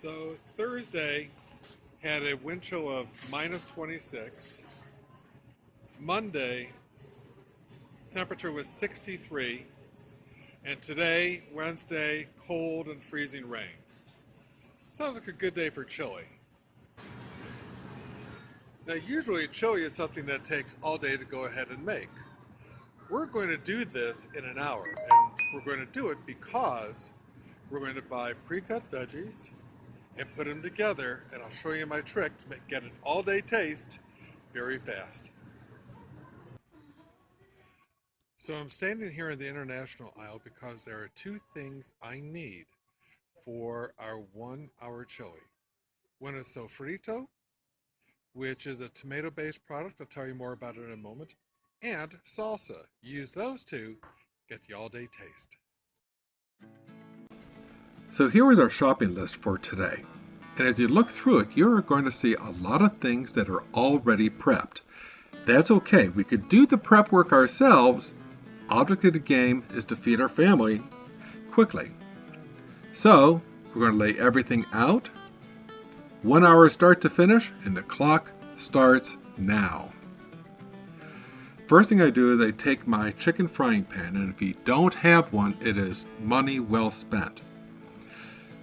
So Thursday had a wind chill of minus 26. Monday, temperature was 63. And today, Wednesday, cold and freezing rain. Sounds like a good day for chili. Now usually chili is something that takes all day to go ahead and make. We're going to do this in an hour, and we're going to do it because we're going to buy pre-cut veggies and put them together, and I'll show you my trick to get an all-day taste very fast. So I'm standing here in the international aisle because there are two things I need for our 1 hour chili. One is sofrito, which is a tomato-based product. I'll tell you more about it in a moment. And salsa. Use those two, get the all-day taste. So here is our shopping list for today. And as you look through it, you're going to see a lot of things that are already prepped. That's okay. We could do the prep work ourselves. Object of the game is to feed our family quickly. So we're going to lay everything out. 1 hour start to finish, and the clock starts now. First thing I do is I take my chicken frying pan, and if you don't have one, it is money well spent.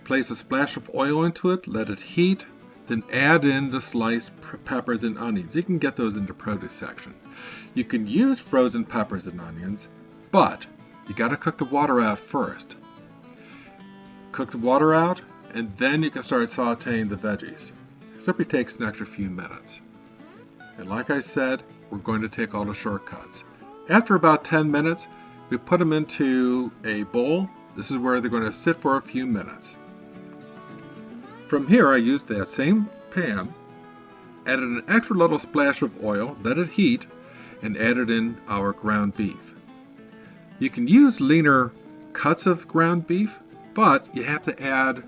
Place a splash of oil into it, let it heat, then add in the sliced peppers and onions. You can get those in the produce section. You can use frozen peppers and onions, but you got to cook the water out first. Cook the water out, and then you can start sauteing the veggies. It simply takes an extra few minutes. And like I said, we're going to take all the shortcuts. After about 10 minutes, we put them into a bowl. This is where they're going to sit for a few minutes. From here, I used that same pan, added an extra little splash of oil, let it heat, and added in our ground beef. You can use leaner cuts of ground beef, but you have to add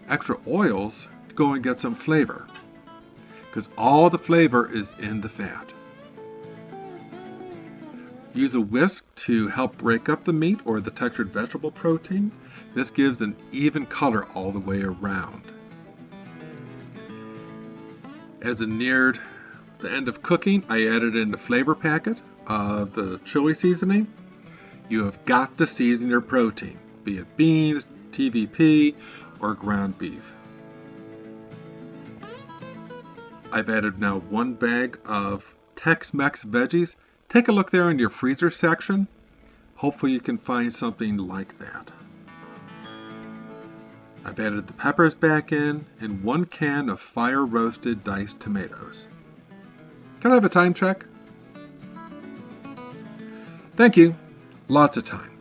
extra oils to go and get some flavor, because all the flavor is in the fat. Use a whisk to help break up the meat or the textured vegetable protein. This gives an even color all the way around. As it neared the end of cooking, I added in the flavor packet of the chili seasoning. You have got to season your protein, be it beans, TVP, or ground beef. I've added now 1 bag of Tex-Mex veggies. Take a look there in your freezer section. Hopefully you can find something like that. I've added the peppers back in and 1 can of fire-roasted diced tomatoes. Can I have a time check? Thank you. Lots of time.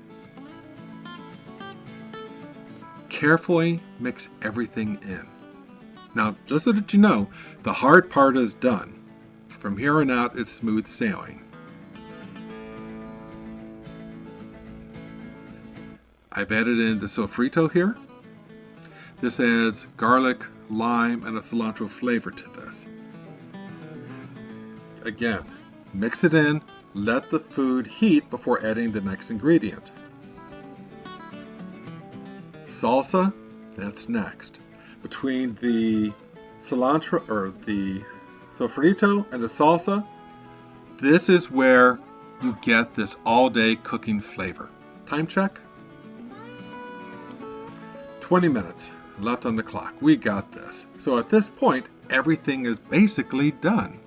Carefully mix everything in. Now, just so that you know, the hard part is done. From here on out, it's smooth sailing. I've added in the sofrito here. This adds garlic, lime, and a cilantro flavor to this. Again, mix it in, let the food heat before adding the next ingredient. Salsa, that's next. Between the cilantro or the sofrito and the salsa, this is where you get this all-day cooking flavor. Time check? 20 minutes left on the clock. We got this. So at this point, everything is basically done.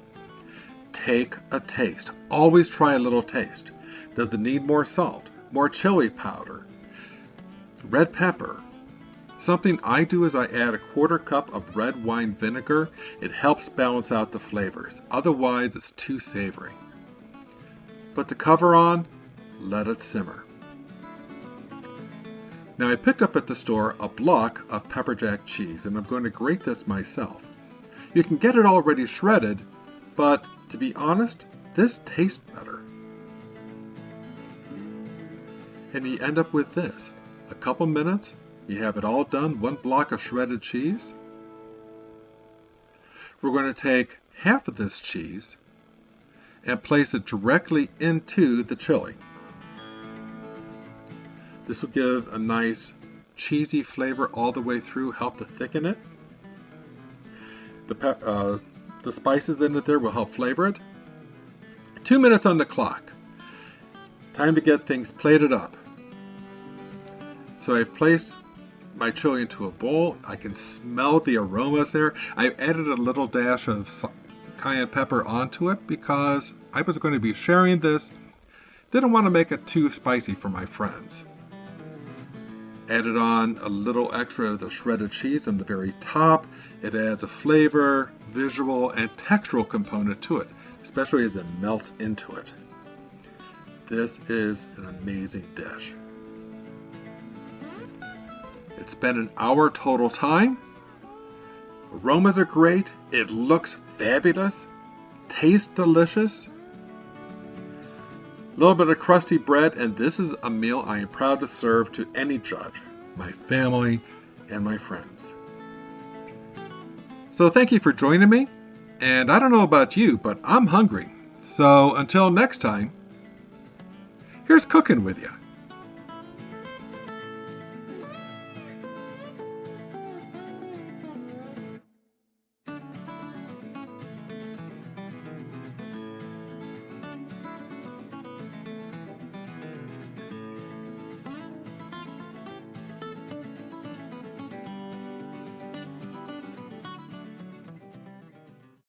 Take a taste. Always try a little taste. Does it need more salt, more chili powder, red pepper? Something I do is I add a 1/4 cup of red wine vinegar. It helps balance out the flavors. Otherwise, it's too savory. Put the cover on, let it simmer. Now I picked up at the store a block of pepper jack cheese, and I'm going to grate this myself. You can get it already shredded, but to be honest, this tastes better. And you end up with this. A couple minutes, you have it all done, 1 block of shredded cheese. We're going to take half of this cheese and place it directly into the chili. This will give a nice cheesy flavor all the way through, help to thicken it. The spices in it there will help flavor it. 2 minutes on the clock. Time to get things plated up. So I've placed my chili into a bowl. I can smell the aromas there. I've added a little dash of cayenne pepper onto it because I was going to be sharing this. Didn't want to make it too spicy for my friends. Added on a little extra of the shredded cheese on the very top. It adds a flavor, visual, and textural component to it, especially as it melts into it. This is an amazing dish. It's been an hour total time. Aromas are great. It looks fabulous. Tastes delicious. A little bit of crusty bread, and this is a meal I am proud to serve to any judge, my family, and my friends. So thank you for joining me, and I don't know about you, but I'm hungry. So until next time, here's cooking with you.